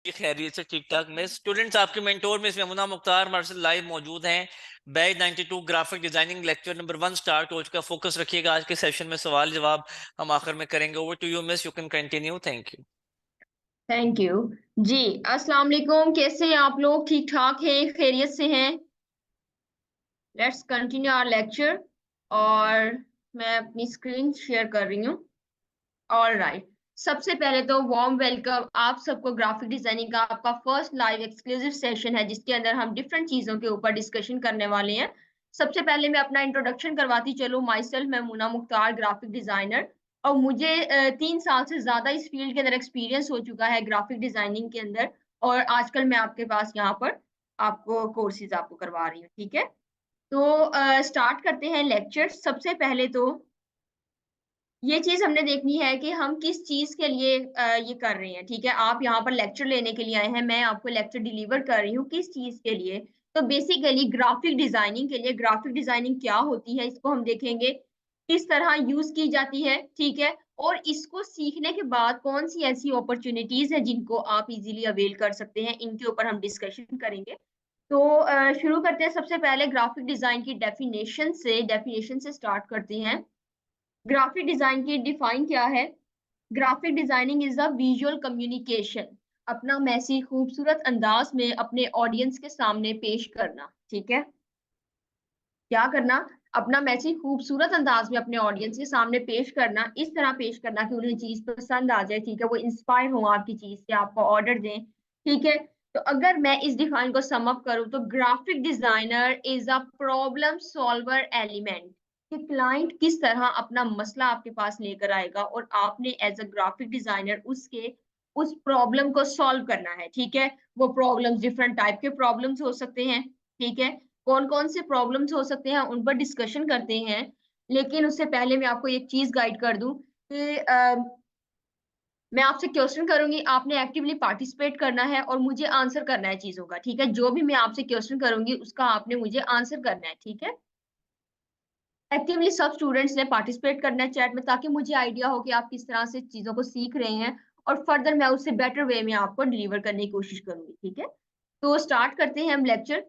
जी, खैरियत से ठीक ठाक। मैं स्टूडेंट्स आपके मेंटोर में यमुना मुख्तार हमारे साथ लाइव मौजूद हैं। Batch 92 graphic designing lecture number 1 start हो चुका। फोकस रखिएगा, आज के सेशन में सवाल जवाब हम आखिर में करेंगे। Over to you miss, you can continue. Thank you. Thank you. जी, अस्सलाम वालेकुम। कैसे हैं आप लोग? ठीक ठाक हैं? खैरियत से हैं? Let's continue our lecture. और मैं अपनी स्क्रीन शेयर कर रही हूँ। All right. सबसे पहले तो वार्म वेलकम आप सबको। ग्राफिक डिजाइनिंग का आपका फर्स्ट लाइव एक्सक्लूसिव सेशन है जिसके अंदर हम डिफरेंट चीजों के ऊपर डिस्कशन करने वाले हैं। सबसे पहले मैं अपना इंट्रोडक्शन करवाती चलूँ। माई सेल्फ, मैं मुना मुख्तार, ग्राफिक डिजाइनर। और मुझे 3 साल से ज्यादा इस फील्ड के अंदर एक्सपीरियंस हो चुका है ग्राफिक डिजाइनिंग के अंदर। और आजकल मैं आपके पास यहाँ पर आपको कोर्सेज आपको करवा रही हूँ। ठीक है, तो स्टार्ट करते हैं लेक्चर। सबसे पहले तो ये चीज़ हमने देखनी है कि हम किस चीज़ के लिए ये कर रहे हैं। ठीक है, आप यहाँ पर लेक्चर लेने के लिए आए हैं, मैं आपको लेक्चर डिलीवर कर रही हूँ किस चीज़ के लिए। तो बेसिकली ग्राफिक डिजाइनिंग के लिए। ग्राफिक डिजाइनिंग क्या होती है इसको हम देखेंगे, किस तरह यूज की जाती है। ठीक है, और इसको सीखने के बाद कौन सी ऐसी अपॉर्चुनिटीज है जिनको आप इजीली अवेल कर सकते हैं, इनके ऊपर हम डिस्कशन करेंगे। तो शुरू करते हैं। सबसे पहले ग्राफिक डिजाइन की डेफिनेशन से स्टार्ट करते हैं। ग्राफिक डिजाइन की डिफाइन क्या है? Graphic designing is a visual communication. अपना मैसेज खूबसूरत अंदाज में अपने ऑडियंस के सामने पेश करना। ठीक है, क्या करना? अपना मैसेज खूबसूरत अंदाज में अपने ऑडियंस के सामने पेश करना। इस तरह पेश करना कि उन्हें चीज पसंद आ जाए। ठीक है, वो इंस्पायर हो आपकी चीज से, आपको ऑर्डर दें। ठीक है, तो अगर मैं इस डिफाइन को सम अप करूं तो graphic designer is a problem solver element. कि क्लाइंट किस तरह अपना मसला आपके पास लेकर आएगा और आपने एज अ ग्राफिक डिजाइनर उसके उस प्रॉब्लम को सॉल्व करना है। ठीक है, वो प्रॉब्लम्स डिफरेंट टाइप के प्रॉब्लम्स हो सकते हैं। ठीक है, कौन-कौन से प्रॉब्लम्स हो सकते हैं उन पर डिस्कशन करते हैं। लेकिन उससे पहले मैं आपको एक चीज़ गाइड कर दूँ कि मैं आपसे क्वेश्चन करूँगी, आपने एक्टिवली पार्टिसिपेट करना है और मुझे आंसर करना है चीज़ों का। ठीक है, जो भी मैं आपसे क्वेश्चन करूँगी उसका आपने मुझे आंसर करना है। ठीक है, एक्टिवली सब स्टूडेंट्स ने पार्टिसिपेट करना है चैट में, ताकि मुझे आइडिया हो कि आप किस तरह से चीज़ों को सीख रहे हैं और फर्दर मैं उससे बेटर वे में आपको डिलीवर करने की कोशिश करूँगी। ठीक है, तो स्टार्ट करते हैं हम लेक्चर।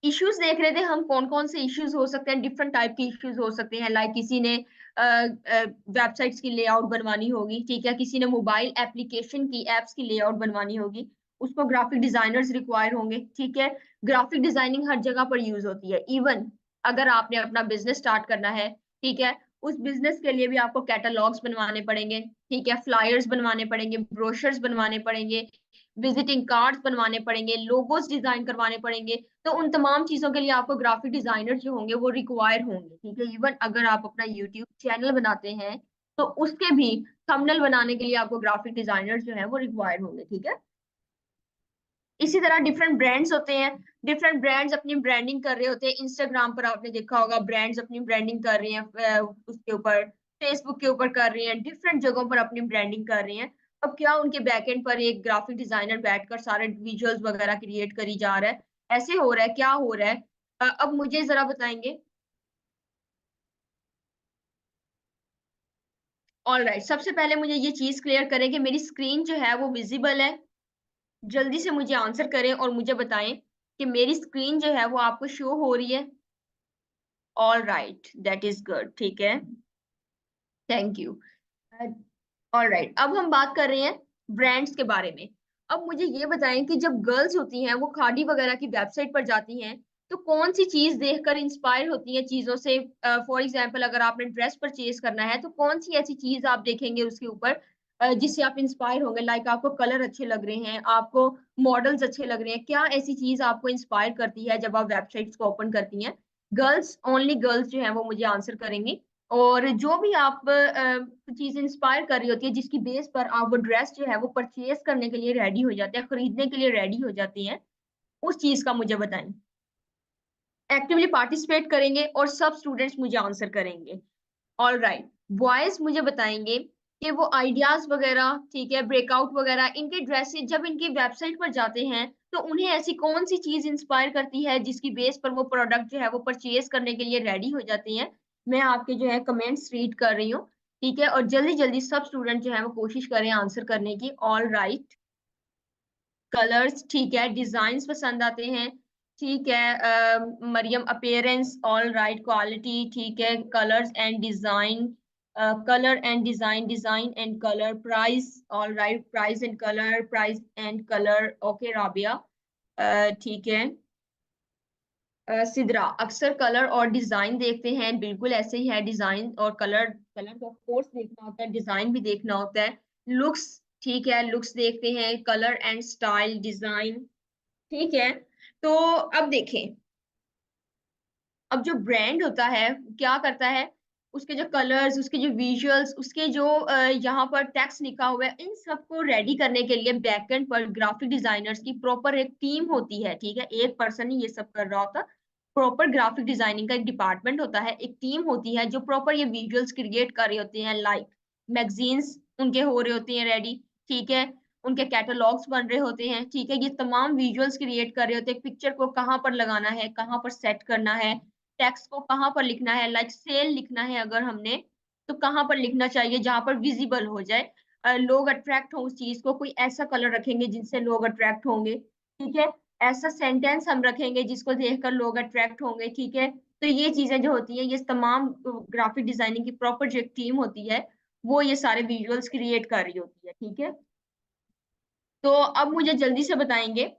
इश्यूज देख रहे थे हम, कौन-कौन से इश्यूज हो सकते हैं। डिफरेंट टाइप के इश्यूज हो सकते हैं। लाइक किसी ने वेबसाइट्स की लेआउट बनवानी होगी। ठीक है, किसी ने मोबाइल एप्लीकेशन की एप्स की लेआउट बनवानी होगी, उसको ग्राफिक डिजाइनर्स रिक्वायर होंगे। ठीक है, ग्राफिक डिजाइनिंग हर जगह पर यूज होती है। इवन अगर आपने अपना बिजनेस स्टार्ट करना है, ठीक है, उस बिजनेस के लिए भी आपको कैटलॉग्स बनवाने पड़ेंगे। ठीक है, फ्लायर्स बनवाने पड़ेंगे, ब्रोशर्स बनवाने पड़ेंगे, विजिटिंग कार्ड्स बनवाने पड़ेंगे, लोगोस डिजाइन करवाने पड़ेंगे। तो उन तमाम चीज़ों के लिए आपको ग्राफिक डिज़ाइनर जो होंगे वो रिक्वायर होंगे। ठीक है, इवन अगर आप अपना यूट्यूब चैनल बनाते हैं तो उसके भी थंबनेल बनाने के लिए आपको ग्राफिक डिज़ाइनर जो है वो रिक्वायर होंगे। ठीक है, इसी तरह डिफरेंट ब्रांड्स होते हैं। डिफरेंट ब्रांड्स अपनी ब्रांडिंग कर रहे होते हैं। इंस्टाग्राम पर आपने देखा होगा ब्रांड्स अपनी ब्रांडिंग कर रही हैं, उसके ऊपर फेसबुक के ऊपर कर रही हैं, डिफरेंट जगहों पर अपनी ब्रांडिंग कर रही हैं। अब क्या उनके बैकएंड पर एक ग्राफिक डिजाइनर बैठकर सारे विजुअल्स वगैरह क्रिएट करी जा रहा है? ऐसे हो रहा है? क्या हो रहा है? अब मुझे जरा बताएंगे। ऑलराइट, सबसे पहले मुझे ये चीज क्लियर करें कि मेरी स्क्रीन जो है वो विजिबल है। जल्दी से मुझे आंसर करें और मुझे बताएं कि मेरी स्क्रीन जो है वो आपको शो हो रही है। All right, that is good. ठीक है, थैंक यू। ऑल राइट, अब हम बात कर रहे हैं ब्रांड्स के बारे में। अब मुझे ये बताएं कि जब गर्ल्स होती हैं वो खादी वगैरह की वेबसाइट पर जाती हैं तो कौन सी चीज देखकर इंस्पायर होती हैं चीजों से। फॉर एग्जांपल अगर आपने ड्रेस परचेज करना है तो कौन सी ऐसी चीज आप देखेंगे उसके ऊपर जिससे आप इंस्पायर होंगे। लाइक आपको कलर अच्छे लग रहे हैं, आपको मॉडल्स अच्छे लग रहे हैं, क्या ऐसी चीज आपको इंस्पायर करती है जब आप वेबसाइट्स को ओपन करती हैं? गर्ल्स, ओनली गर्ल्स जो है वो मुझे आंसर करेंगी। और जो भी आप चीज़ इंस्पायर कर रही होती है जिसकी बेस पर आप वो ड्रेस जो है वो परचेज़ करने के लिए रेडी हो जाते हैं, खरीदने के लिए रेडी हो जाती हैं, उस चीज़ का मुझे बताएँ। एक्टिवली पार्टिसिपेट करेंगे और सब स्टूडेंट्स मुझे आंसर करेंगे। ऑलराइट, बॉयज़ मुझे बताएँगे कि वो आइडियाज़ वगैरह, ठीक है, ब्रेकआउट वगैरह इनके ड्रेसेस जब इनकी वेबसाइट पर जाते हैं, तो उन्हें ऐसी कौन-सी चीज़ इंस्पायर करती है जिसकी बेस पर वो प्रोडक्ट जो है वो परचेज़ करने के लिए रेडी हो जाती हैं। मैं आपके जो है कमेंट्स रीड कर रही हूँ, ठीक है? और जल्दी-जल्दी सब स्टूडेंट जो है वो कोशिश करें आंसर करने की। ऑलराइट, कलर्स, ठीक है, डिजाइन्स पसंद आते हैं, ठीक है, Mariam appearance, all right, quality, ठीक है, colours and design, colour and design, design and colour, price, all right, price and colour, price and colour, okay Rabia, ठीक है, सिद्रा, अक्सर कलर और डिजाइन देखते हैं, बिल्कुल ऐसे ही है, डिजाइन और कलर, कलर को ऑफ कोर्स देखना होता है, डिजाइन भी देखना होता है, लुक्स, ठीक है, लुक्स देखते हैं, कलर एंड स्टाइल, डिजाइन, ठीक है। तो अब देखें, अब जो ब्रांड होता है क्या करता है, उसके जो कलर्स, उसके जो विजुअल्स, उसके जो यहाँ पर टेक्स्ट लिखा हुआ है, इन सबको रेडी करने के लिए बैकएंड पर ग्राफिक डिजाइनर्स की प्रॉपर एक टीम होती है, ठीक है, एक पर्सन ही ये सब कर रहा होता, प्रॉपर ग्राफिक डिजाइनिंग का एक डिपार्टमेंट होता है, एक टीम होती है जो प्रॉपर ये विजुअल्स क्रिएट कर रहे होते हैं, लाइक मैगजीन्स उनके हो रहे होते हैं रेडी, ठीक है, उनके कैटलॉग्स बन रहे होते हैं, ठीक है, ये तमाम विजुअल्स क्रिएट कर रहे होते हैं, पिक्चर को कहाँ पर लगाना है, कहाँ पर सेट करना है, टेक्स्ट को कहाँ पर लिखना है, लाइक सेल लिखना है अगर हमने, तो कहाँ पर लिखना चाहिए जहां पर विजिबल हो जाए, लोग अट्रैक्ट हो उस चीज को, कोई ऐसा कलर रखेंगे जिनसे लोग अट्रैक्ट होंगे, ठीक है, ऐसा सेंटेंस हम रखेंगे जिसको देखकर लोग अट्रैक्ट होंगे, ठीक है। तो ये चीजें जो होती हैं, ये तमाम ग्राफिक डिजाइनिंग की प्रॉपर जो एक टीम होती है, वो ये सारे विजुअल्स क्रिएट कर रही होती है, ठीक है। तो अब मुझे जल्दी से बताएंगे,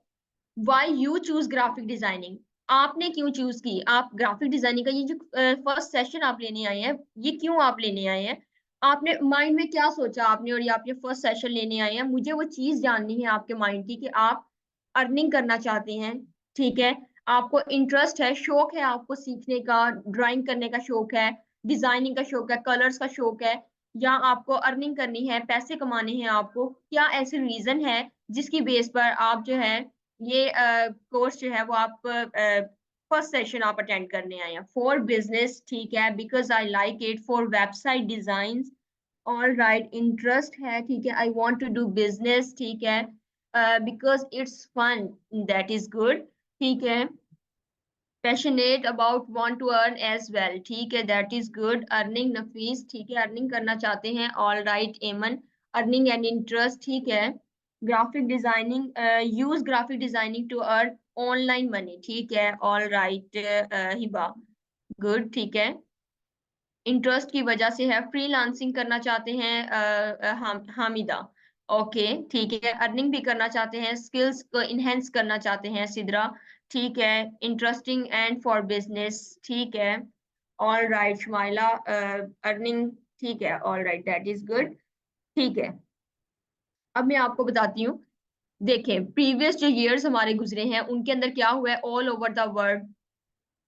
why you choose graphic designing, आपने क्यों चूज की, आप ग्राफिक डिजाइनिंग का ये जो फर्स्ट सेशन आप लेने आए हैं, ये क्यों आप लेने आए हैं, आपने माइंड में क्या सोचा आपने, और ये आप ये फर्स्ट सेशन लेने आए हैं, मुझे वो चीज जाननी है आपके माइंड की कि आप अर्निंग करना चाहते हैं, ठीक है, आपको इंटरेस्ट है, शौक है आपको सीखने का, ड्राइंग करने का शौक है, डिजाइनिंग का शौक है, कलर्स का शौक है, या आपको अर्निंग करनी है, पैसे कमाने हैं आपको, क्या ऐसे रीजन है जिसकी बेस पर आप जो है ये कोर्स जो है वो आप फर्स्ट सेशन आप अटेंड करने आए हैं, फॉर बिजनेस, ठीक है, because I like it, for website design, all right, interest है, ठीक है, I want to do business, ठीक है, because it's fun, that is good, ठीक है, passionate about want to earn as well, ठीक है, that is good, earning, Nafees, ठीक है, अर्निंग करना चाहते हैं, all right, Aiman, earning and interest, ठीक है, graphic designing, use graphic designing to earn online money, ठीक है, ऑल राइट, हिबा, गुड, ठीक है, इंटरेस्ट की वजह से है, फ्रीलांसिंग करना चाहते हैं, हामिदा, ओके, ठीक है, अर्निंग भी करना चाहते हैं, स्किल्स को इनहेंस करना चाहते हैं, सिद्रा, ठीक है, इंटरेस्टिंग एंड फॉर बिजनेस, ठीक है, ऑल राइट, शमाइला, अर्निंग, ठीक है, all right, that is good, ठीक है। अब मैं आपको बताती हूँ, देखें प्रीवियस जो ईयर्स हमारे गुजरे हैं उनके अंदर क्या हुआ है, ऑल ओवर द वर्ल्ड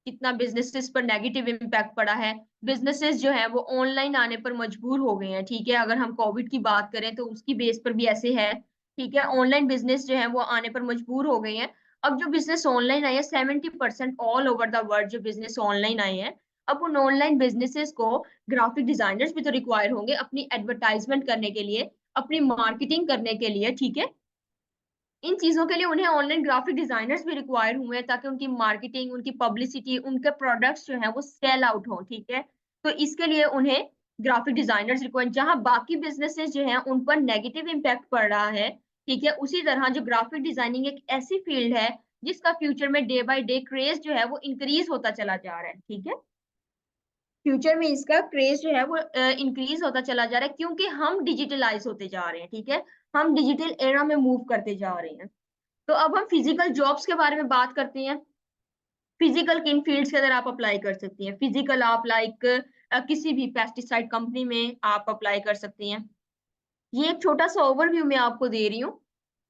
कितना बिजनेसेस पर नेगेटिव इम्पैक्ट पड़ा है, बिजनेसेस जो है वो ऑनलाइन आने पर मजबूर हो गए हैं, ठीक है, अगर हम कोविड की बात करें तो उसकी बेस पर भी ऐसे है, ठीक है, ऑनलाइन बिजनेस जो है वो आने पर मजबूर हो गए हैं। अब जो बिजनेस ऑनलाइन आए हैं 70% ऑल ओवर द वर्ल्ड जो बिजनेस ऑनलाइन आए हैं, अब उन ऑनलाइन बिजनेसेस को ग्राफिक डिजाइनर्स भी तो रिक्वायर होंगे अपनी एडवर्टाइजमेंट करने के लिए, अपनी मार्केटिंग करने के लिए, ठीक है, इन चीजों के लिए उन्हें ऑनलाइन ग्राफिक डिजाइनर्स भी रिक्वायर हुए हैं ताकि उनकी मार्केटिंग, उनकी पब्लिसिटी, उनके प्रोडक्ट्स जो है वो सेल आउट हो, ठीक है, तो इसके लिए उन्हें ग्राफिक डिजाइनर्स रिक्वायर, जहां बाकी बिजनेसेस जो हैं उन पर नेगेटिव इम्पैक्ट पड़ रहा है, ठीक है, उसी तरह जो ग्राफिक डिजाइनिंग एक ऐसी फील्ड है जिसका फ्यूचर में डे बाय डे क्रेज जो है वो इंक्रीज होता चला जा रहा है, ठीक है, फ्यूचर में इसका क्रेज जो है वो इंक्रीज होता चला जा रहा है क्योंकि हम डिजिटलाइज होते जा रहे हैं, ठीक है, हम डिजिटल एरा में मूव करते जा रहे हैं। तो अब हम फिजिकल जॉब्स के बारे में बात करते हैं, फिजिकल किन फील्ड्स के अंदर आप अप्लाई कर सकती हैं, फिजिकल आप लाइक किसी भी पेस्टिसाइड कंपनी में आप अप्लाई कर सकती हैं, ये एक छोटा सा ओवरव्यू मैं आपको दे रही हूँ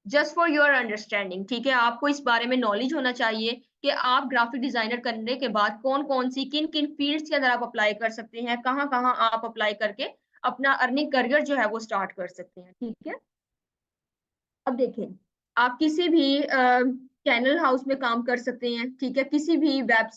जस्ट फॉर योर अंडरस्टैंडिंग, ठीक है, आपको इस बारे में नॉलेज होना चाहिए कि आप ग्राफिक डिजाइनर करने के बाद कौन कौन सी किन किन फील्ड्स के अंदर आप अप्लाई कर सकते हैं, कहाँ कहाँ आप अप्लाई करके अपना अर्निंग करियर जो है वो स्टार्ट कर सकते हैं, ठीक है। अब देखें, आप किसी भी चैनल हाउस में काम कर सकते हैं, ठीक है, किसी भी वेब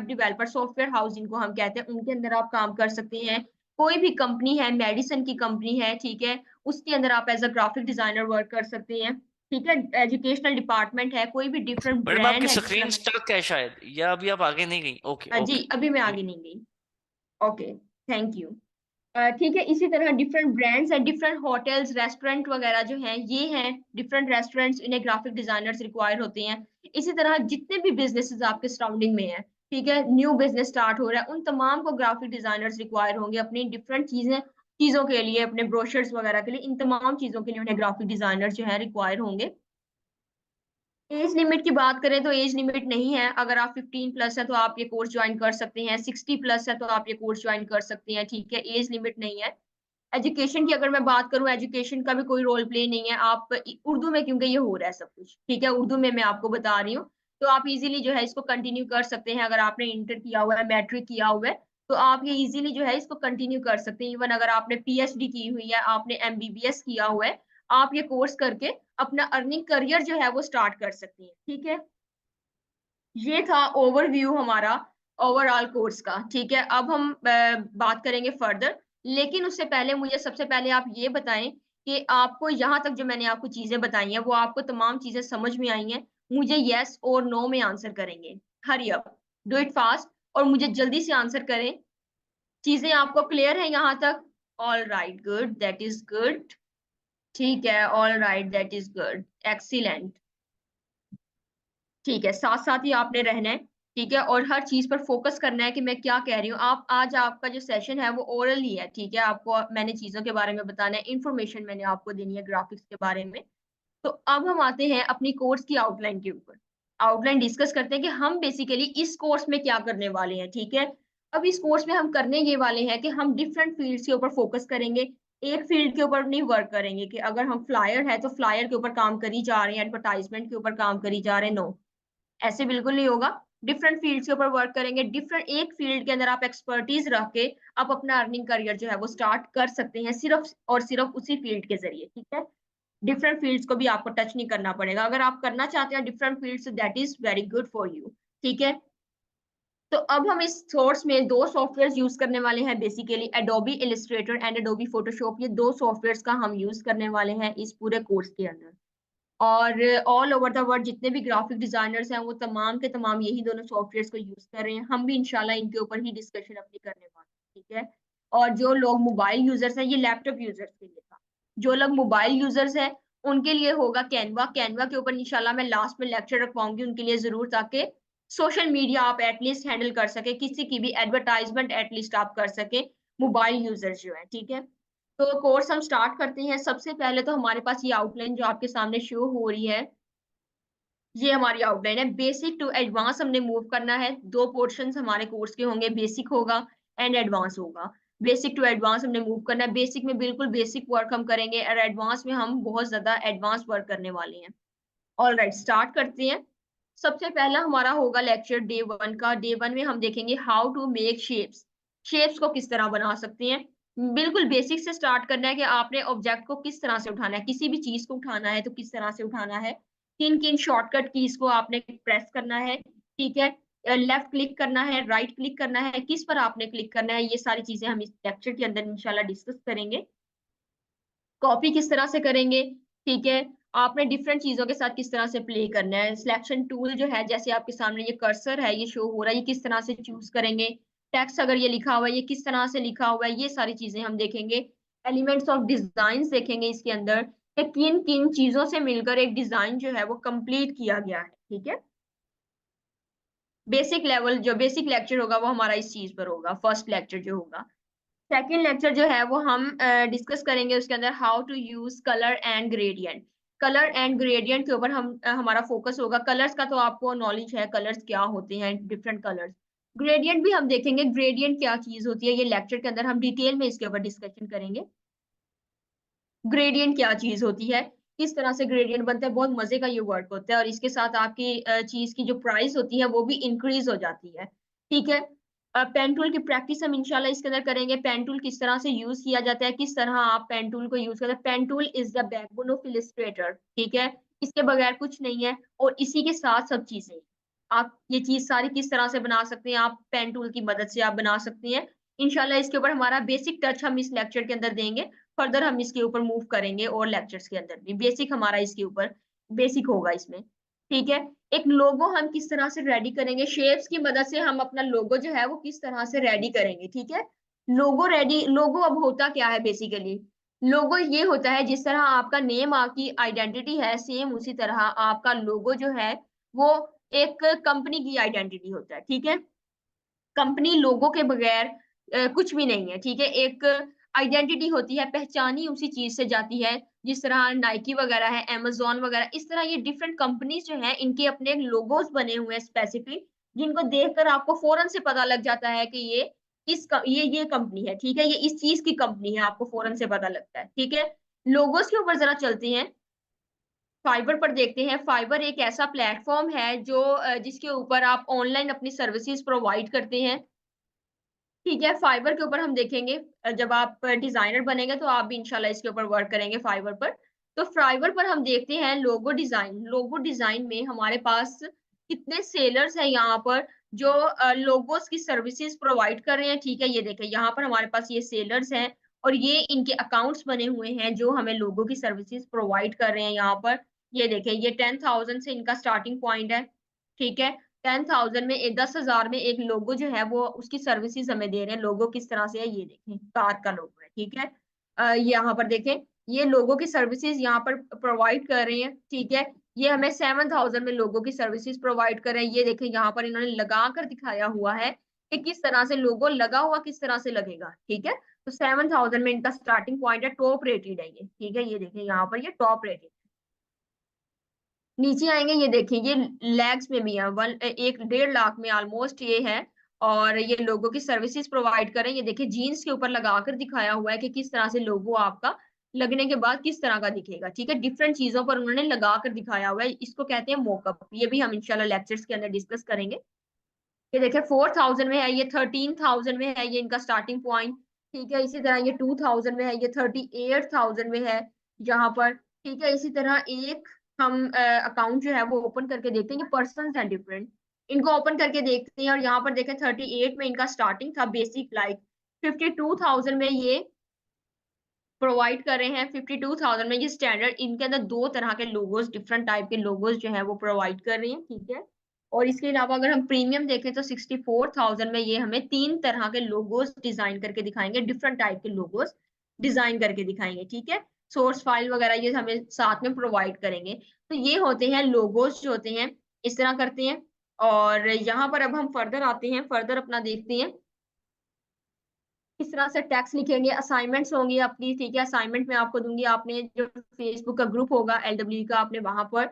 डेवलपर, सॉफ्टवेयर हाउस जिनको हम कहते हैं, उनके अंदर आप काम कर सकते हैं, कोई भी कंपनी है, मेडिसिन की कंपनी है, ठीक है, उसके अंदर आप as a graphic designer work कर सकते हैं, ठीक है, एजुकेशनल डिपार्टमेंट है, कोई भी डिफरेंट मैडम आपकी ब्रांड है जिसमें स्क्रीन स्टक है शायद, या अभी आप आगे नहीं गई? ओके जी ओके। अभी मैं आगे नहीं गई, ओके, थैंक यू। ठीक है। इसी तरह डिफरेंट ब्रांड्स हैं, डिफरेंट होटल्स, रेस्टोरेंट वगैरह जो हैं ये हैं, डिफरेंट रेस्टोरेंट्स, इन्हें ग्राफिक डिजाइनर्स रिक्वायर होते हैं। इसी तरह जितने भी बिजनेसेस आपके सराउंडिंग में हैं, ठीक है, न्यू बिजनेस स्टार्ट हो रहा है, उन तमाम को ग्राफिक डिजाइनर्स रिक्वायर होंगे अपनी डिफरेंट चीजों के लिए, अपने ब्रोशर्स वगैरह के लिए, इन तमाम चीजों के लिए उन्हें ग्राफिक डिजाइनर जो है रिक्वायर होंगे। एज लिमिट की बात करें तो एज लिमिट नहीं है। अगर आप 15 प्लस है तो आप ये कोर्स ज्वाइन कर सकते हैं, 60 प्लस है तो आप ये कोर्स ज्वाइन कर सकते हैं, ठीक है, एज लिमिट नहीं है। एजुकेशन की अगर मैं बात करूं, एजुकेशन का भी कोई रोल प्ले नहीं है। आप उर्दू में, क्योंकि ये हो रहा है सब कुछ, ठीक है, उर्दू में मैं आपको बता रही हूँ, तो आप इजीली जो है इसको कंटिन्यू कर सकते हैं। अगर आपने इंटर किया हुआ है, मैट्रिक किया हुआ है, तो आप ये इजीली जो है इसको कंटिन्यू कर सकते हैं। इवन अगर आपने पीएचडी की हुई है, आपने एमबीबीएस किया हुआ है, आप ये कोर्स करके अपना अर्निंग करियर जो है वो स्टार्ट कर सकती हैं, ठीक है। ये था ओवरव्यू हमारा ओवरऑल कोर्स का, ठीक है। अब हम बात करेंगे फर्दर, लेकिन उससे पहले मुझे सबसे पहले आप ये बताएं कि आपको यहाँ तक जो मैंने आपको चीजें बताई हैं वो आपको तमाम चीजें समझ में आई हैं। मुझे यस और नो में आंसर करेंगे। Hurry up, do it fast, और मुझे जल्दी से आंसर करें। चीजें आपको क्लियर है यहाँ तक? All right, good, that is good. ठीक है, all right, that is good, excellent. ठीक है, साथ साथ ही आपने रहना है, ठीक है, और हर चीज पर फोकस करना है कि मैं क्या कह रही हूँ। आप आज आपका जो सेशन है वो ओरल ही है, ठीक है, आपको मैंने चीजों के बारे में बताना है, इंफॉर्मेशन मैंने आपको देनी है ग्राफिक्स के बारे में। तो अब हम आते हैं अपनी कोर्स की आउटलाइन के ऊपर। आउटलाइन डिस्कस करते हैं कि हम बेसिकली इस कोर्स में क्या करने वाले हैं, ठीक है। अब इस कोर्स में हम करने ये वाले हैं कि हम डिफरेंट फील्ड्स के ऊपर फोकस करेंगे। एक फील्ड के ऊपर नहीं वर्क करेंगे कि अगर हम फ्लायर है तो फ्लायर के ऊपर काम करी जा रहे हैं, एडवर्टाइजमेंट के ऊपर काम करी जा रहे हैं, नो, ऐसे बिल्कुल नहीं होगा। डिफरेंट फील्ड्स के ऊपर वर्क करेंगे। डिफरेंट एक फील्ड के अंदर आप एक्सपर्टीज रख के आप अपना अर्निंग करियर जो है वो स्टार्ट कर सकते हैं, सिर्फ और सिर्फ उसी फील्ड के जरिए, ठीक है। डिफरेंट फील्ड्स को भी आपको टच नहीं करना पड़ेगा। अगर आप करना चाहते हैं different fields, that is very good for you, ठीक है। तो अब हम इस कोर्स में दो सॉफ्टवेयर यूज करने वाले हैं basically, Adobe Illustrator and Adobe Photoshop. ये दो सॉफ्टवेयर का हम यूज करने वाले हैं इस पूरे कोर्स के अंदर। और ऑल ओवर द वर्ल्ड जितने भी ग्राफिक डिजाइनर्स हैं वो तमाम के तमाम यही दोनों सॉफ्टवेयर्स को यूज कर रहे हैं। हम भी इंशाल्लाह इनके ऊपर ही डिस्कशन अपनी करने वाले हैं, ठीक है। और जो लोग मोबाइल यूजर्स हैं, ये लैपटॉप यूजर्स के लिए था। जो लोग मोबाइल यूजर्स हैं उनके लिए होगा कैनवा। कैनवा के ऊपर इंशाल्लाह मैं लास्ट में लेक्चर रखवाऊंगी उनके लिए जरूर, ताकि सोशल मीडिया आप एटलीस्ट हैंडल कर सके, किसी की भी एडवर्टाइजमेंट एटलीस्ट आप कर सके, मोबाइल यूजर्स जो है, ठीक है। तो कोर्स हम स्टार्ट करते हैं। सबसे पहले तो हमारे पास ये आउटलाइन जो आपके सामने शो हो रही है, ये हमारी आउटलाइन है। बेसिक टू एडवांस हमने मूव करना है। दो पोर्शंस हमारे कोर्स के होंगे, बेसिक होगा एंड एडवांस होगा। बेसिक टू एडवांस हमने मूव करना है। बेसिक में बिल्कुल बेसिक वर्क हम करेंगे और एडवांस में हम बहुत ज्यादा एडवांस वर्क करने वाले हैं। ऑल राइट, स्टार्ट करते हैं। सबसे पहला हमारा होगा लेक्चर डे 1 का। डे 1 में हम देखेंगे how to make shapes. Shapes को किस तरह बना सकते हैं। बिल्कुल बेसिक से स्टार्ट करना है कि आपने ऑब्जेक्ट को किस तरह से उठाना है, किसी भी चीज को उठाना है तो किस तरह से उठाना है, किन किन शॉर्टकट कीज को आपने प्रेस करना है, ठीक है, लेफ्ट क्लिक करना है, राइट क्लिक करना है, किस पर आपने क्लिक करना है, ये सारी चीजें हम इस लेक्चर के अंदर इंशाल्लाह डिस्कस करेंगे। कॉपी किस तरह से करेंगे, ठीक है, आपने डिफरेंट चीजों के साथ किस तरह से प्ले करना है। सिलेक्शन टूल जो है, जैसे आपके सामने ये कर्सर है, ये शो हो रहा है, ये किस तरह से चूज करेंगे। टेक्स्ट अगर ये लिखा हुआ है, ये किस तरह से लिखा हुआ है, ये सारी चीजें हम देखेंगे। एलिमेंट्स ऑफ डिजाइन देखेंगे इसके अंदर कि किन किन चीजों से मिलकर एक डिजाइन जो है वो कंप्लीट किया गया है, ठीक है। बेसिक लेवल जो बेसिक लेक्चर होगा वो हमारा इस चीज पर होगा, फर्स्ट लेक्चर जो होगा। सेकेंड लेक्चर जो है वो हम डिस्कस करेंगे उसके अंदर how to use colour and gradient. Colour and gradient के ऊपर हम हमारा फोकस होगा। कलर्स का तो आपको नॉलेज है, कलर्स क्या होते हैं, डिफरेंट कलर्स। ग्रेडियंट भी हम देखेंगे, ग्रेडियंट क्या चीज होती है, ये लेक्चर के अंदर हम डिटेल में इसके ऊपर डिस्कशन करेंगे। ग्रेडियंट क्या चीज होती है, किस तरह से ग्रेडियंट बनता है, बहुत मजे का ये वर्क होता है, और इसके साथ आपकी चीज की जो प्राइस होती है वो भी इंक्रीज हो जाती है, ठीक है। पेन टूल की प्रैक्टिस हम इंशाल्लाह इसके अंदर करेंगे। पेन टूल किस तरह से यूज किया जाता है, किस तरह आप पेन टूल को यूज करते हैं। Pen tool is the backbone of Illustrator, ठीक है, इसके बगैर कुछ नहीं है, और इसी के साथ सब चीजें आप ये चीज सारी किस तरह से बना सकते हैं, आप पेन टूल की मदद से आप बना सकते हैं। इंशाल्लाह इसके ऊपर हमारा बेसिक टच हम इस लेक्चर के अंदर देंगे। फर्दर हम इसके ऊपर मूव करेंगे और लेक्चर्स के अंदर भी बेसिक हमारा इसके ऊपर बेसिक होगा इसमें, ठीक है। एक लोगो हम किस तरह से रेडी करेंगे, शेप्स की मदद से हम अपना लोगो जो है वो किस तरह से रेडी करेंगे, ठीक है। लोगो रेडी, लोगो अब होता क्या है बेसिकली, लोगो ये होता है जिस तरह आपका नेम आपकी आइडेंटिटी है, सेम उसी तरह आपका लोगो जो है वो एक कंपनी की आइडेंटिटी होता है, ठीक है। कंपनी लोगो के बगैर कुछ भी नहीं है, ठीक है। एक आइडेंटिटी होती है, पहचानी उसी चीज से जाती है, जिस तरह नाइकी वगैरह है, अमेज़न वगैरह, इस तरह ये डिफरेंट कंपनीज जो हैं इनके अपने लोगोस बने हुए हैं स्पेसिफिक, जिनको देखकर आपको फौरन से पता लग जाता है कि ये कंपनी है, ठीक है, ये इस चीज की कंपनी है, आपको फौरन से पता लगता है, ठीक है। लोगोस के ऊपर जरा चलते हैं, फाइवर पर देखते हैं। फाइवर एक ऐसा प्लेटफॉर्म है जो जिसके ऊपर आप ऑनलाइन अपनी सर्विसेज प्रोवाइड करते हैं, ठीक है। फाइवर के ऊपर हम देखेंगे, जब आप डिजाइनर बनेंगे तो आप भी इंशाल्लाह इसके ऊपर वर्क करेंगे फाइवर पर। तो फाइवर पर हम देखते हैं लोगो डिजाइन, लोगो डिजाइन में हमारे पास कितने सेलर्स हैं यहाँ पर जो लोगोस की सर्विसेज प्रोवाइड कर रहे हैं, ठीक है। ये देखें यहाँ पर हमारे पास ये सेलर्स हैं और ये इनके अकाउंट्स बने हुए हैं जो हमें लोगो की सर्विसेज प्रोवाइड कर रहे हैं यहाँ पर। ये देखें, ये 10,000 से इनका स्टार्टिंग पॉइंट है, ठीक है। 10,000 में 10,000 में एक लोगो जो है वो उसकी सर्विसेज हमें दे रहे हैं। लोगो किस तरह से है ये देखें, कार का लोगो है, ठीक है। यहाँ पर देखें, ये लोगो की सर्विसेज यहाँ पर प्रोवाइड कर रहे हैं, ठीक है। ये हमें 7,000 में लोगो की सर्विसेज प्रोवाइड कर रहे हैं। ये देखें यहाँ पर इन्होंने लगा कर दिखाया हुआ है कि किस तरह से लोगो लगा हुआ किस तरह से लगेगा, ठीक है। तो 7,000 में इनका स्टार्टिंग पॉइंट है, टॉप रेटेड है ये, ठीक है। ये देखें यहाँ पर ये टॉप रेटेड, नीचे आएंगे, ये देखिए ये लैग्स में भी है, 1.5 लाख में ऑलमोस्ट ये है। और ये लोगों की सर्विसेज प्रोवाइड करें, ये देखिए जीन्स के ऊपर लगाकर दिखाया हुआ है कि किस तरह से लोगो आपका लगने के बाद किस तरह का दिखेगा, ठीक है। डिफरेंट चीजों पर उन्होंने लगा कर दिखाया हुआ है, इसको कहते हैं मोकअप। ये भी हम इंशाल्लाह लेक्चर्स के अंदर डिस्कस करेंगे। ये देखिए 4,000 में है, ये 13,000 में है, ये इनका स्टार्टिंग पॉइंट, ठीक है। इसी तरह ये 2,000 में है, ये 38,000 में है यहाँ पर, ठीक है। इसी तरह एक हम अकाउंट जो है वो ओपन करके देखते हैं, ये पर्सन है डिफरेंट, इनको ओपन करके देखते हैं और यहाँ पर देखें 38 में इनका स्टार्टिंग था बेसिक, लाइक 52,000 में ये प्रोवाइड कर रहे हैं। 52,000 में ये स्टैंडर्ड, इनके अंदर दो तरह के लोगोस, डिफरेंट टाइप के लोगोस जो है वो प्रोवाइड कर रहे हैं, ठीक है। और इसके अलावा अगर हम प्रीमियम देखें तो 64,000 में ये हमें 3 तरह के लोगोस डिजाइन करके दिखाएंगे, डिफरेंट टाइप के लोगोस डिजाइन करके दिखाएंगे, ठीक है। सोर्स फाइल वगैरह ये हमें साथ में प्रोवाइड करेंगे। तो ये होते हैं लोगोस जो होते हैं, इस तरह करते हैं। और यहाँ पर अब हम फर्दर आते हैं, फर्दर अपना देखते हैं किस तरह से टैक्स लिखेंगे। असाइनमेंट्स होंगी अपनी, ठीक है। असाइनमेंट में आपको दूंगी, आपने जो फेसबुक का ग्रुप होगा LW का, आपने वहां पर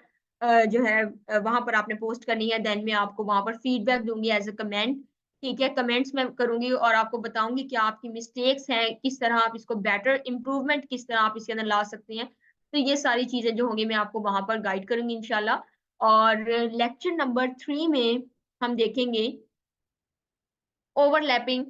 जो है वहां पर आपने पोस्ट करनी है। देन मैं आपको वहां पर फीडबैक दूंगी एज अ कमेंट, ठीक है। कमेंट्स में करूंगी और आपको बताऊंगी कि आपकी मिस्टेक्स हैं, किस तरह आप इसको बेटर इम्प्रूवमेंट किस तरह आप इसके अंदर ला सकते हैं। तो ये सारी चीजें जो होंगी मैं आपको वहां पर गाइड करूंगी इंशाल्लाह। और लेक्चर नंबर 3 में हम देखेंगे ओवरलैपिंग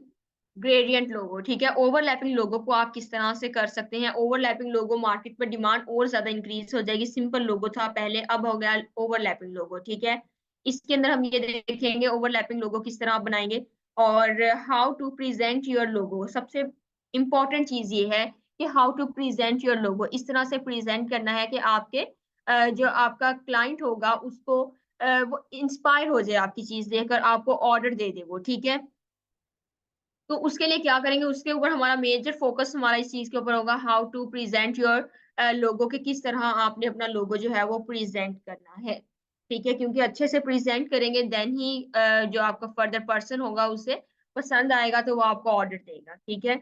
ग्रेडियंट लोगो, ठीक है। ओवरलैपिंग लोगो को आप किस तरह से कर सकते हैं। ओवरलैपिंग लोगो मार्केट में डिमांड और ज्यादा इंक्रीज हो जाएगी। सिंपल लोगो था पहले, अब हो गया ओवरलैपिंग लोगो, ठीक है। इसके अंदर हम ये देखेंगे ओवरलैपिंग लोगो किस तरह आप बनाएंगे और how to present your logo. सबसे इंपॉर्टेंट चीज ये है कि how to present your logo, इस तरह से प्रेजेंट करना है कि आपके जो आपका क्लाइंट होगा उसको वो इंस्पायर हो जाए आपकी चीज देखकर, आपको ऑर्डर दे दे वो, ठीक है। तो उसके लिए क्या करेंगे, उसके ऊपर हमारा मेजर फोकस हमारा इस चीज के ऊपर होगा, how to present your logo, के किस तरह आपने अपना लोगो जो है वो प्रेजेंट करना है, ठीक है। क्योंकि अच्छे से प्रेजेंट करेंगे देन ही जो आपका फर्दर पर्सन होगा उसे पसंद आएगा तो वो आपको ऑर्डर देगा, ठीक है।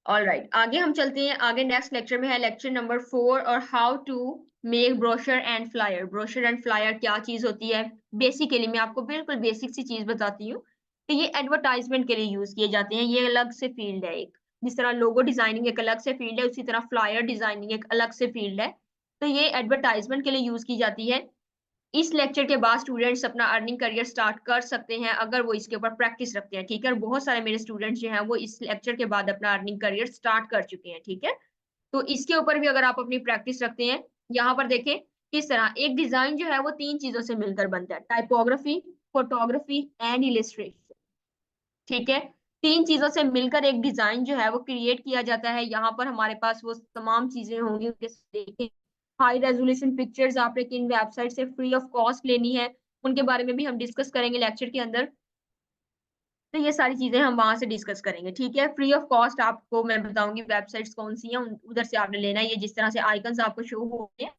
ऑल राइट, आगे हम चलते हैं। आगे नेक्स्ट लेक्चर में है लेक्चर नंबर 4 और how to make brochure and flyer. Brochure and flyer क्या चीज होती है, बेसिकली मैं आपको बिल्कुल बेसिक सी चीज बताती हूँ कि ये एडवर्टाइजमेंट के लिए यूज किए जाते हैं। ये अलग से फील्ड है एक, जिस तरह लोगो डिजाइनिंग एक अलग से फील्ड है, उसी तरह फ्लायर डिजाइनिंग एक अलग से फील्ड है। तो ये एडवर्टाइजमेंट के लिए यूज की जाती है। इस लेक्चर के बाद स्टूडेंट्स अपना अर्निंग करियर स्टार्ट कर सकते हैं अगर वो इसके ऊपर प्रैक्टिस रखते हैं, ठीक है। और बहुत सारे मेरे स्टूडेंट्स जो हैं वो इस लेक्चर के बाद अपना अर्निंग करियर स्टार्ट कर चुके हैं, ठीक है। तो इसके ऊपर भी अगर आप अपनी प्रैक्टिस रखते हैं, यहाँ पर देखें किस तरह एक डिजाइन जो है वो 3 चीजों से मिलकर बनता है, टाइपोग्राफी, फोटोग्राफी एंड इलिस्ट्रेशन, ठीक है। 3 चीजों से मिलकर एक डिजाइन जो है वो क्रिएट किया जाता है। यहाँ पर हमारे पास वो तमाम चीजें होंगी, देखें हाई रेजोल्यूशन पिक्चर्स आपने किन वेबसाइट से फ्री ऑफ कॉस्ट लेनी है, उनके बारे में भी हम डिस्कस करेंगे लेक्चर के अंदर। तो ये सारी चीजें हम वहां से डिस्कस करेंगे, ठीक है। फ्री ऑफ कॉस्ट आपको मैं बताऊंगी वेबसाइट्स कौन सी हैं, उधर से आपने लेना है। ये जिस तरह से आइकन्स आपको शो हो रहे हैं,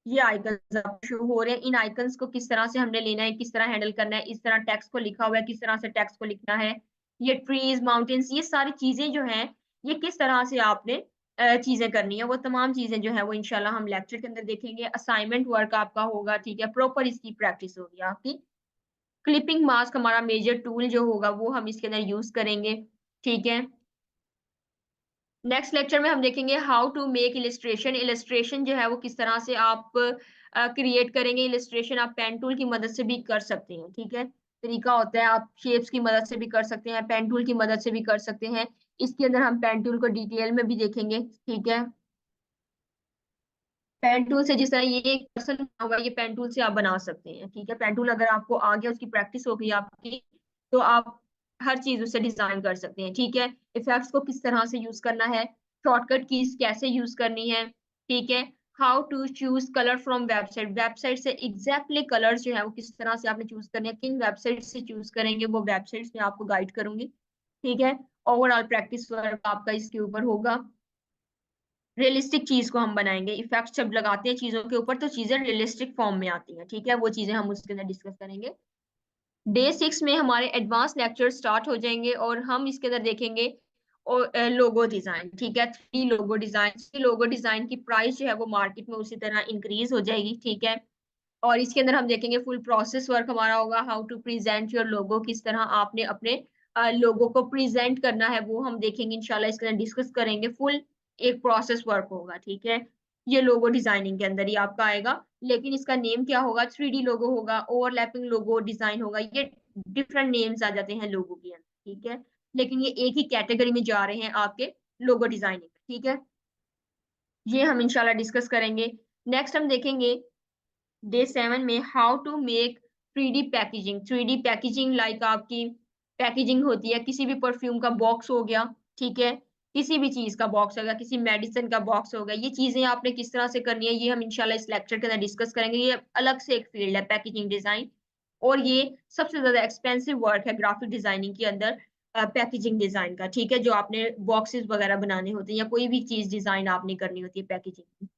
ये आइकन्स आपको शो हो रहे हैं, इन आइकन्स को किस तरह से हमने लेना है, किस तरह हैंडल करना है, इस तरह टेक्स्ट को लिखा हुआ है, किस तरह से टेक्स्ट को लिखना है, ये ट्रीज माउंटेन्स, ये सारी चीजें जो हैं, ये किस तरह से आपने चीजें करनी है, वो तमाम चीजें जो है वो इंशाल्लाह हम लेक्चर के अंदर देखेंगे। असाइनमेंट वर्क आपका होगा, ठीक है, प्रॉपर इसकी प्रैक्टिस होगी आपकी। क्लिपिंग मास्क हमारा मेजर टूल जो होगा वो हम इसके अंदर यूज करेंगे, ठीक है। नेक्स्ट लेक्चर में हम देखेंगे how to make illustration. Illustration जो है वो किस तरह से आप क्रिएट करेंगे। इलिस्ट्रेशन आप पेन टूल की मदद से भी कर सकते हैं, ठीक है। तरीका होता है, आप शेप्स की मदद से भी कर सकते हैं, पेन टूल की मदद से भी कर सकते हैं। इसके अंदर हम पेन टूल को डिटेल में भी देखेंगे, ठीक है। पेन टूल से जिस तरह ये एक पर्सन बना हुआ है, ये पेन टूल से आप बना सकते हैं, ठीक है। पेन टूल अगर आपको आ गया, उसकी प्रैक्टिस हो गई आपकी, तो आप हर चीज उससे डिजाइन कर सकते हैं, ठीक है। इफेक्ट्स को किस तरह से यूज करना है, शॉर्टकट कीज कैसे यूज करनी है, ठीक है। How to choose colour from website. Website से एग्जैक्टली कलर्स जो है वो किस तरह से आपने चूज करने हैं, किन वेबसाइट से चूज करेंगे, वो वेबसाइट्स में आपको गाइड करूंगी, ठीक है। ओवरऑल प्रैक्टिस वर्क आपका इसके ऊपर होगा। रियलिस्टिक चीज को हम बनाएंगे। इफेक्ट जब लगाते हैं चीजों के ऊपर तो चीजें रियलिस्टिक फॉर्म में आती हैं, ठीक है। वो चीजें हम उसके अंदर डिस्कस करेंगे। डे 6 में हमारे एडवांस लेक्चर स्टार्ट हो जाएंगे और हम इसके अंदर देखेंगे और लोगो डिजाइन, ठीक है। 3 लोगो डिजाइन। लोगो डिजाइन की प्राइस जो है वो मार्केट में उसी तरह इंक्रीज हो जाएगी, ठीक है। और इसके अंदर हम देखेंगे फुल प्रोसेस वर्क हमारा होगा। How to present your logo, किस तरह आपने अपने लोगो को प्रेजेंट करना है वो हम देखेंगे इंशाल्लाह। इसके अंदर डिस्कस करेंगे। फुल एक प्रोसेस वर्क होगा, ठीक है। ये लोगो डिजाइनिंग के अंदर ही आपका आएगा, लेकिन इसका नेम क्या होगा, 3D लोगो होगा, ओवरलैपिंग लोगो डिजाइन होगा। ये डिफरेंट नेम्स आ जाते हैं लोगो के अंदर, ठीक है। लेकिन ये एक ही कैटेगरी में जा रहे हैं आपके लोगो डिजाइनिंग, ठीक है। ये हम इंशाल्लाह डिस्कस करेंगे। नेक्स्ट हम देखेंगे डे 7 में how to make 3D packaging. 3D packaging like आपकी पैकेजिंग होती है, किसी भी परफ्यूम का बॉक्स हो गया, ठीक है, किसी भी चीज का बॉक्स हो गया, किसी मेडिसिन का बॉक्स हो गया, ये चीजें आपने किस तरह से करनी है, ये हम इंशाल्लाह इस लेक्चर के अंदर डिस्कस करेंगे। ये अलग से एक फील्ड है पैकेजिंग डिजाइन, और ये सबसे ज्यादा एक्सपेंसिव वर्क है ग्राफिक डिजाइनिंग के अंदर, पैकेजिंग डिजाइन का, ठीक है। जो आपने बॉक्सेस वगैरह बनाने होते हैं या कोई भी चीज डिजाइन आपने करनी होती है पैकेजिंग।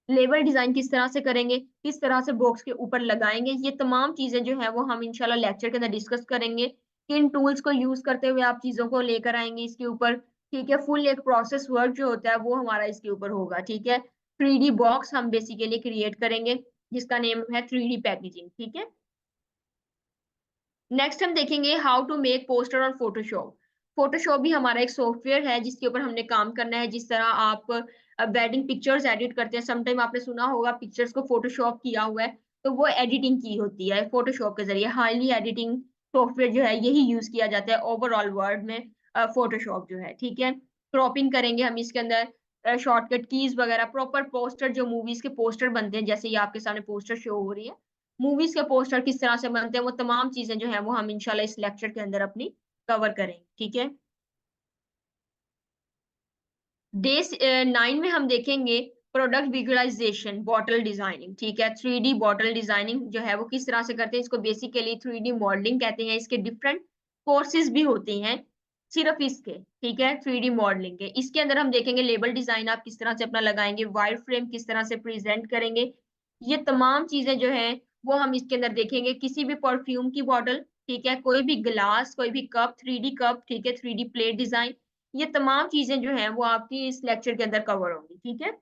लेबल डिजाइन किस तरह से करेंगे, किस तरह से बॉक्स के ऊपर लगाएंगे, ये तमाम चीजें जो है वो हम इंशाल्लाह लेक्चर के अंदर डिस्कस करेंगे। किन टूल्स को यूज करते हुए आप चीजों को लेकर आएंगे इसके ऊपर, ठीक है। फुल एक प्रोसेस वर्क जो होता है वो हमारा इसके ऊपर होगा, ठीक है। 3D बॉक्स हम बेसिकली क्रिएट करेंगे जिसका नेम है 3D पैकेजिंग, ठीक है। नेक्स्ट हम देखेंगे हाउ टू मेक पोस्टर और फोटोशॉप। फोटोशॉप भी हमारा एक सॉफ्टवेयर है जिसके ऊपर हमने काम करना है। जिस तरह आप वेडिंग पिक्चर्स एडिट करते हैं, समटाइम आपने सुना होगा पिक्चर्स को फोटोशॉप किया हुआ है, तो वो एडिटिंग की होती है फोटोशॉप के जरिए। हाईली एडिटिंग सॉफ्टवेयर जो है यही यूज किया जाता है ओवरऑल वर्ल्ड में, फोटोशॉप जो है, ठीक है। क्रॉपिंग करेंगे हम इसके अंदर, शॉर्टकट कीज वगैरह, प्रॉपर पोस्टर जो मूवीज के पोस्टर बनते हैं, जैसे ये आपके सामने पोस्टर शो हो रही है, मूवीज के पोस्टर किस तरह से बनते हैं, वो तमाम चीजें जो है वो हम इंशाल्लाह इस लेक्चर के अंदर अपनी कवर करेंगे, ठीक है। डे 9 में हम देखेंगे प्रोडक्ट विजुअलाइजेशन, बॉटल डिजाइनिंग, ठीक है। 3D बॉटल डिजाइनिंग जो है वो किस तरह से करते हैं, इसको बेसिकली 3D मॉडलिंग कहते हैं। इसके डिफरेंट कोर्सेज भी होते हैं सिर्फ इसके, ठीक है, 3D मॉडलिंग के। इसके अंदर हम देखेंगे लेबल डिजाइन आप किस तरह से अपना लगाएंगे, वायर फ्रेम किस तरह से प्रेजेंट करेंगे, ये तमाम चीजें जो है वो हम इसके अंदर देखेंगे। किसी भी परफ्यूम की बॉटल, ठीक है, कोई भी ग्लास, कोई भी कप, 3D कप, ठीक है, 3D प्लेट डिजाइन, ये तमाम चीजें जो हैं वो आपकी इस लेक्चर के अंदर कवर होंगी, ठीक है।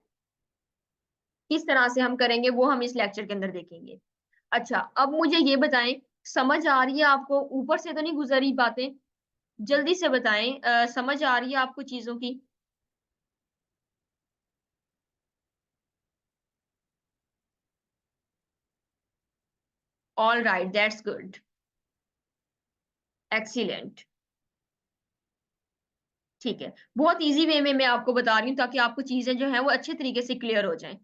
किस तरह से हम करेंगे वो हम इस लेक्चर के अंदर देखेंगे। अच्छा, अब मुझे ये बताएं, समझ आ रही है आपको, ऊपर से तो नहीं गुजरी बातें, जल्दी से बताएं, समझ आ रही है आपको चीजों की। All right, that's good, excellent, ठीक है। बहुत इजी वे में मैं आपको बता रही हूँ ताकि आपको चीजें जो है वो अच्छे तरीके से क्लियर हो जाएं,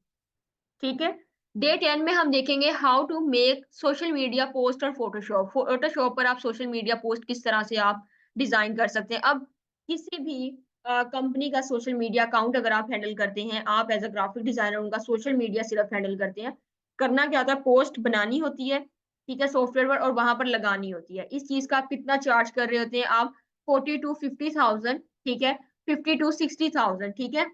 ठीक है। डे 10 में हम देखेंगे how to make social media post और फोटोशॉप। फोटोशॉप पर आप सोशल मीडिया पोस्ट किस तरह से आप डिजाइन कर सकते हैं। अब किसी भी कंपनी का सोशल मीडिया अकाउंट अगर आप हैंडल करते हैं, आप एज अ ग्राफिक डिजाइनर उनका सोशल मीडिया सिर्फ हैंडल करते हैं, करना क्या होता है, पोस्ट बनानी होती है, ठीक है, सॉफ्टवेयर पर, और वहां पर लगानी होती है। इस चीज का आप कितना चार्ज कर रहे होते हैं आप? 40 to 50,000, ठीक है, 50 to 60,000, ठीक है,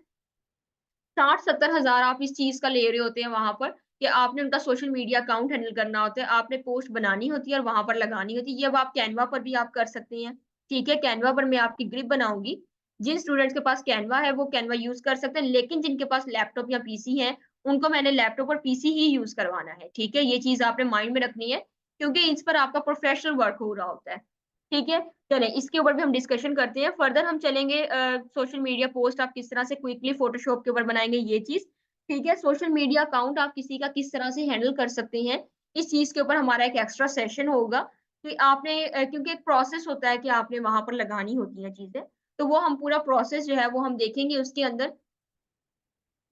60-70 हजार आप इस चीज का ले रहे होते हैं वहां पर, कि आपने उनका सोशल मीडिया अकाउंट हैंडल करना होता है, आपने पोस्ट बनानी होती है और वहां पर लगानी होती है। ये अब आप कैनवा पर भी आप कर सकते हैं, ठीक है, कैनवा पर मैं आपकी ग्रिप बनाऊंगी। जिन स्टूडेंट्स के पास कैनवा है वो कैनवा यूज कर सकते हैं, लेकिन जिनके पास लैपटॉप या पीसी है उनको मैंने लैपटॉप और पीसी ही यूज करवाना है, ठीक है, ये चीज आपने माइंड में रखनी है, क्योंकि इस पर आपका प्रोफेशनल वर्क हो रहा होता है, ठीक है। चलें, इसके ऊपर भी हम डिस्कशन करते हैं। फर्दर हम चलेंगे सोशल मीडिया पोस्ट आप किस तरह से क्विकली फोटोशॉप के ऊपर बनाएंगे, ये चीज, ठीक है। सोशल मीडिया अकाउंट आप किसी का किस तरह से हैंडल कर सकते हैं, इस चीज के ऊपर हमारा एक एक्स्ट्रा सेशन होगा, कि आपने क्योंकि एक प्रोसेस होता है कि आपने वहां पर लगानी होती हैं चीजें, तो वो हम पूरा प्रोसेस जो है वो हम देखेंगे उसके अंदर।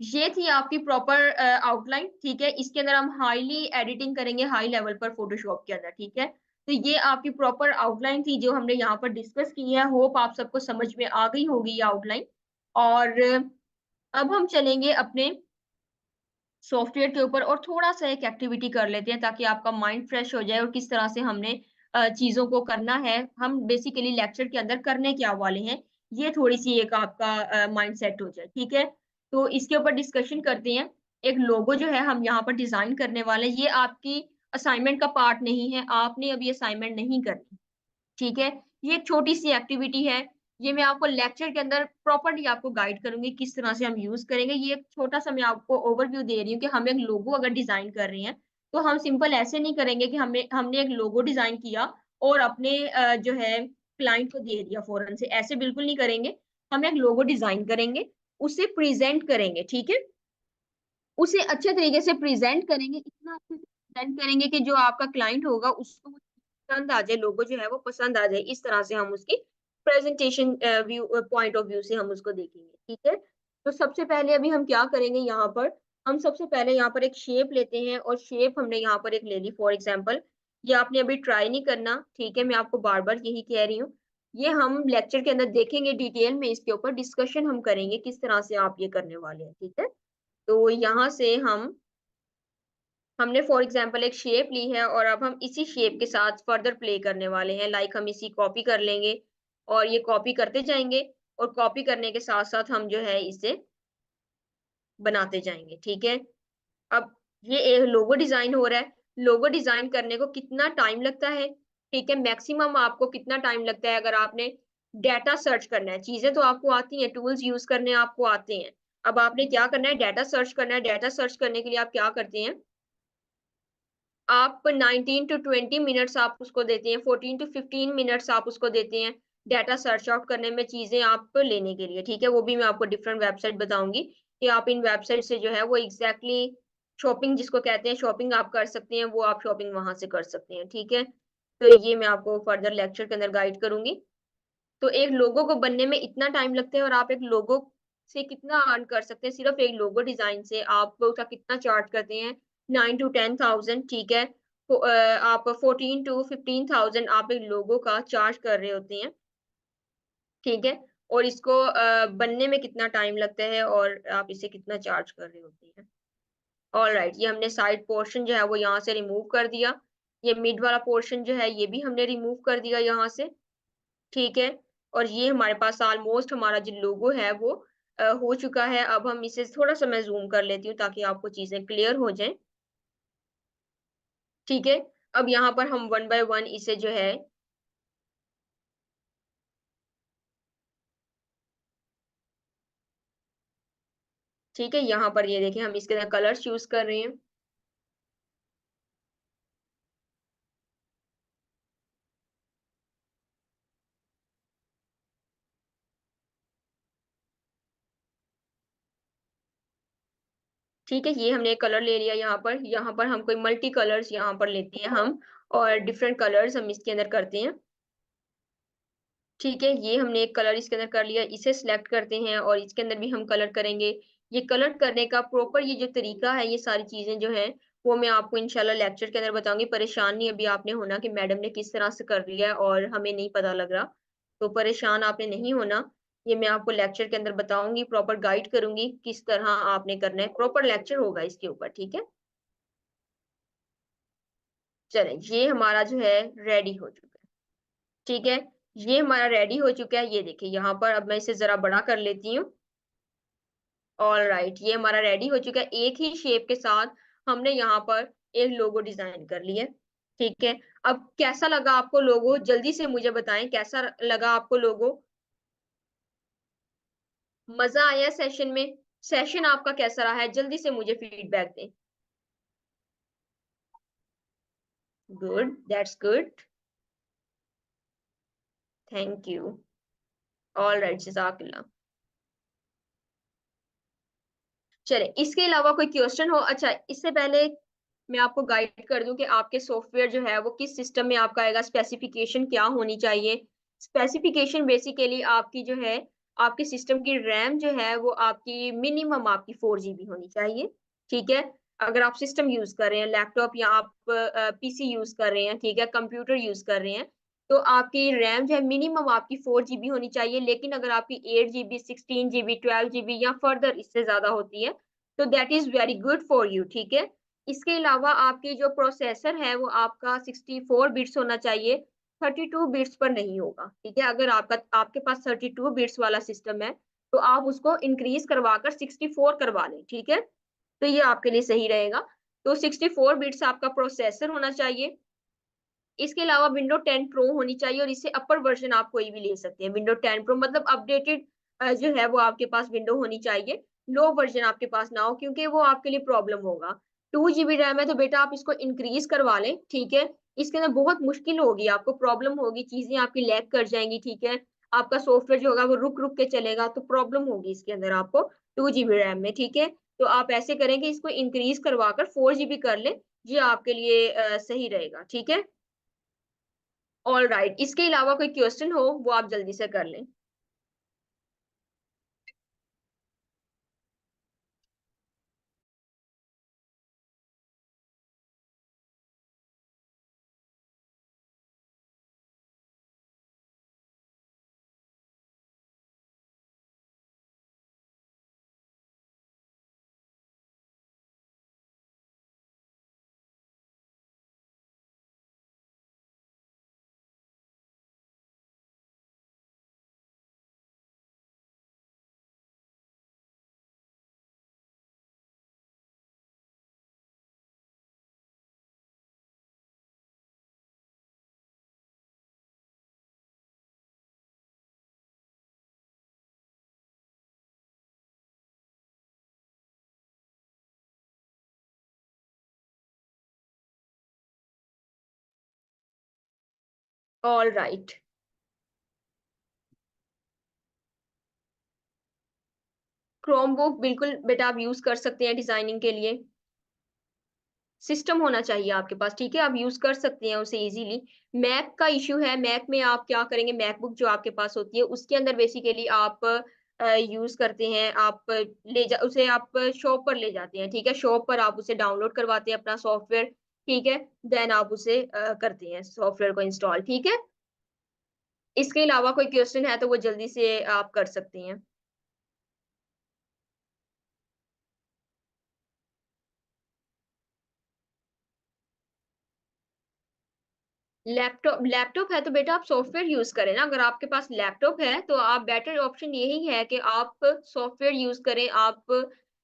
ये थी आपकी प्रॉपर आउटलाइन, ठीक है। इसके अंदर हम हाईली एडिटिंग करेंगे हाई लेवल पर फोटोशॉप के अंदर, ठीक है। तो ये आपकी प्रॉपर आउटलाइन थी जो हमने यहाँ पर डिस्कस की है। होप आप सबको समझ में आ गई होगी ये आउटलाइन। और अब हम चलेंगे अपने सॉफ्टवेयर के ऊपर और थोड़ा-सा एक एक्टिविटी कर लेते हैं, ताकि आपका माइंड फ्रेश हो जाए और किस तरह से हमने चीज़ों को करना है। हम बेसिकली लेक्चर के अंदर करने क्या वाले हैं, ये थोड़ी-सी एक आपका माइंड सेट हो जाए, ठीक है? तो इसके ऊपर डिस्कशन करते हैं। एक लोगो जो है हम यहाँ पर डिज़ाइन करने वाले हैं, ये आपकी असाइनमेंट का पार्ट नहीं है, आपने अभी असाइनमेंट नहीं करनी। ठीक है? ये एक छोटी-सी एक्टिविटी है। ये मैं आपको लेक्चर के अंदर प्रॉपर्ली आपको गाइड करूँगी किस तरह से हम यूज़ करेंगे। ये एक छोटा-सा मैं आपको ओवरव्यू दे रही हूँ कि हम एक लोगो अगर डिज़ाइन कर रहे हैं, तो हम सिंपल ऐसे नहीं करेंगे कि हमने हमने एक लोगो डिज़ाइन किया और अपने जो है क्लाइंट को दे दिया फ़ौरन से, ऐसे बिल्कुल नहीं करेंगे। हम एक लोगो डिज़ाइन करेंगे, उसे प्रेज़ेंट करेंगे, ठीक है? उसे अच्छे तरीके से प्रेज़ेंट करेंगे, इतना अच्छे से प्रेज़ेंट करेंगे कि जो आपका क्लाइंट होगा उसको वो पसंद आ जाए, लोगो जो है वो पसंद आ जाए। इस तरह से हम उसकी प्रेज़ेंटेशन पॉइंट ऑफ व्यू से हम उसको देखेंगे, ठीक है? तो सबसे पहले अभी हम क्या करेंगे यहाँ पर, हम सबसे पहले यहाँ पर एक शेप लेते हैं और शेप हमने यहाँ पर एक ले ली फॉर एग्ज़ाम्पल, ये आपने अभी ट्राई नहीं करना, ठीक है? मैं आपको बार-बार यही कह रही हूँ। ये हम लेक्चर के अंदर देखेंगे डिटेल में, इसके ऊपर डिस्कशन हम करेंगे किस तरह से आप ये करने वाले हैं, ठीक है? तो यहाँ से हमने फॉर एग्जांपल एक शेप ली है और अब हम इसी शेप के साथ फर्दर प्ले करने वाले हैं। लाइक हम इसी कॉपी कर लेंगे और ये कॉपी करते जाएँगे और कॉपी करने के साथ-साथ हम जो है इसे बनाते जाएँगे, ठीक है? अब ये लोगो डिज़ाइन हो रहा है। लोगो डिज़ाइन करने को कितना टाइम लगता है, ठीक है? मैक्सिमम आपको कितना टाइम लगता है अगर आपने डाटा सर्च करना है। चीज़ें तो आपको आती हैं, टूल्स यूज़ करने आपको आते हैं। अब आपने क्या करना है, डाटा सर्च करना है। डाटा सर्च करने के लिए आप क्या करते हैं, आप 19 टू 20 मिनट्स आप उसको देते हैं, 14 टू 15 मिनट्स आप उसको देते हैं, डाटा सर्च आउट करने में चीज़ें आप लेने के लिए, ठीक है? वो भी मैं आपको डिफरेंट वेबसाइट बताऊँगी कि आप इन वेबसाइट से जो है वो एग्ज़ैक्टली शॉपिंग जिसको कहते हैं, शॉपिंग आप कर सकते हैं, वो आप शॉपिंग वहाँ से कर सकते हैं, ठीक है? तो ये मैं आपको फर्दर लेक्चर के अंदर गाइड करूँगी। तो एक लोगो को बनने में इतना टाइम लगता है और आप एक लोगो से कितना अर्न कर सकते हैं, सिर्फ़ एक लोगो डिज़ाइन से आप उसका कितना चार्ज करते हैं, 9 टू 10,000, ठीक है? तो आप 14 टू 15,000 आप एक लोगो का चार्ज कर रहे होते हैं, ठीक है? और इसको बनने में कितना टाइम लगता है और आप इसे कितना चार्ज कर रहे होते हैं। ऑलराइट, ये हमने साइड पोर्शन जो है वो यहाँ से रिमूव कर दिया। ये मिड वाला पोर्शन जो है ये भी हमने रिमूव कर दिया यहाँ से। ठीक है? और ये हमारे पास ऑलमोस्ट हमारा जो लोगो है वो हो चुका है। अब हम इसे थोड़ा-सा मैं ज़ूम कर लेती हूँ ताकि आपको चीज़ें क्लियर हो जाएँ, ठीक है? अब यहाँ पर हम वन बाय वन इसे जो है, ठीक है? यहाँ पर ये देखिए हम इसके अंदर कलर्स चूज़ कर रहे हैं, ठीक है? ये हमने एक कलर ले लिया यहाँ पर हम कोई मल्टी कलर्स यहाँ पर लेते हैं हम और डिफरेंट कलर्स हम इसके अंदर करते हैं। ठीक है, ये हमने एक कलर इसके अंदर कर लिया, इसे सिलेक्ट करते हैं और इसके अंदर भी हम कलर करेंगे। ये कलर करने का प्रॉपर ये जो तरीका है, ये सारी चीज़ें जो हैं, वो मैं आपको इंशाल्लाह लेक्चर के अंदर बताऊँगी। परेशान नहीं अभी आपने होना कि मैडम ने किस तरह से कर लिया है और हमें नहीं पता लग रहा। तो परेशान आपने नहीं होना, ये मैं आपको लेक्चर के अंदर बताऊँगी, प्रॉपर गाइड करूँगी, किस तरह आपने करना है। प्रॉपर लेक्चर होगा इसके ऊपर, ठीक है? चले, ये हमारा जो है रेडी हो चुका है, ठीक है। ये हमारा रेडी हो चुका है, ये देखिए यहाँ पर। अब मैं इसे जरा बड़ा कर लेती हूँ। ऑल राइट, ये हमारा रेडी हो चुका है। एक ही शेप के साथ हमने यहाँ पर एक लोगो डिजाइन कर लिया, ठीक है। अब कैसा लगा आपको लोगो, जल्दी से मुझे बताएं, कैसा लगा आपको लोगो? मजा आया सेशन में? सेशन आपका कैसा रहा है, जल्दी से मुझे फीडबैक दें। Good, that's good, thank you. All right, जज़ाकल्लाह। चले, इसके अलावा कोई क्वेश्चन हो? अच्छा, इससे पहले मैं आपको गाइड कर दूं कि आपके सॉफ्टवेयर जो है वो किस सिस्टम में आपका आएगा, स्पेसिफिकेशन क्या होनी चाहिए। स्पेसिफिकेशन बेसिकली आपकी जो है, आपके सिस्टम की रैम जो है वो आपकी मिनिमम आपकी 4 GB होनी चाहिए, ठीक है। अगर आप सिस्टम यूज कर रहे हैं, लैपटॉप या आप पीसी यूज कर रहे हैं, ठीक है, कंप्यूटर यूज कर रहे हैं, तो आपकी रैम जो है मिनिमम आपकी 4 GB होनी चाहिए। लेकिन अगर आपकी 8 GB, 16 GB, 12 GB या फर्दर इससे ज्यादा होती है, तो that is very good for you, ठीक है। इसके अलावा आपकी जो प्रोसेसर है वो आपका 64 बिट्स होना चाहिए, 32 बिट्स पर नहीं होगा, ठीक है। अगर आपके पास 32 बिट्स वाला सिस्टम है, तो आप उसको इंक्रीज करवाकर 64 करवा लें, ठीक है। तो ये आपके लिए सही रहेगा। तो 64 बिट्स आपका प्रोसेसर होना चाहिए। इसके अलावा विंडो 10 प्रो होनी चाहिए, और इससे अपर वर्जन आप कोई भी ले सकते हैं। विंडो 10 प्रो मतलब अपडेटेड जो है वो आपके पास विंडो होनी चाहिए। लो वर्जन आपके पास ना हो, क्योंकि वो आपके लिए प्रॉब्लम होगा। 2 GB रैम है तो बेटा आप इसको इंक्रीज करवा लें, ठीक है। इसके अंदर बहुत मुश्किल होगी, आपको प्रॉब्लम होगी, चीजें आपकी लैग कर जाएंगी, ठीक है। आपका सॉफ्टवेयर जो होगा वो रुक रुक के चलेगा, तो प्रॉब्लम होगी इसके अंदर आपको 2 GB रैम में, ठीक है। तो आप ऐसे करेंगे, इसको इंक्रीज करवा कर 4 GB कर ले, ये आपके लिए सही रहेगा, ठीक है। ऑल राइट, इसके अलावा कोई क्वेश्चन हो वो आप जल्दी से कर लें। ऑल राइट, क्रोमबुक बिल्कुल बेटा आप यूज कर सकते हैं डिजाइनिंग के लिए। सिस्टम होना चाहिए आपके पास, ठीक है, आप यूज कर सकते हैं उसे इजीली। मैक का इशू है, मैक में आप क्या करेंगे, मैकबुक जो आपके पास होती है उसके अंदर बेसिकली आप यूज करते हैं, आप उसे आप शॉप पर ले जाते हैं, ठीक है। शॉप पर आप उसे डाउनलोड करवाते हैं अपना सॉफ्टवेयर, ठीक है। देन आप उसे करते हैं सॉफ्टवेयर को इंस्टॉल, ठीक है। इसके अलावा कोई क्वेश्चन है तो वो जल्दी से आप कर सकती हैं। लैपटॉप लैपटॉप है तो बेटा आप सॉफ्टवेयर यूज करें ना। अगर आपके पास लैपटॉप है तो आप बेटर ऑप्शन यही है कि आप सॉफ्टवेयर यूज करें, आप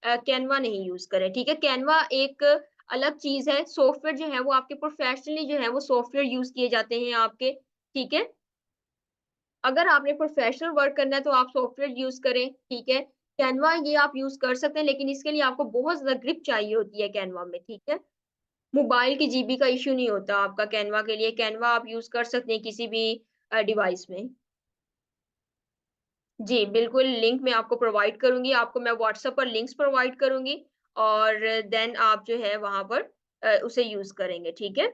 कैनवा नहीं यूज करें, ठीक है। कैनवा एक अलग चीज है, सॉफ्टवेयर जो है वो आपके प्रोफेशनली जो है वो सॉफ्टवेयर यूज किए जाते हैं आपके, ठीक है। अगर आपने प्रोफेशनल वर्क करना है तो आप सॉफ्टवेयर यूज करें, ठीक है। कैनवा ये आप यूज कर सकते हैं, लेकिन इसके लिए आपको बहुत ज्यादा ग्रिप चाहिए होती है कैनवा में, ठीक है। मोबाइल की जीबी का इश्यू नहीं होता आपका कैनवा के लिए, कैनवा आप यूज कर सकते हैं किसी भी डिवाइस में। जी बिल्कुल, लिंक मैं आपको प्रोवाइड करूंगी, आपको मैं व्हाट्सएप पर लिंक्स प्रोवाइड करूंगी, और देन आप जो है वहां पर उसे यूज करेंगे, ठीक है।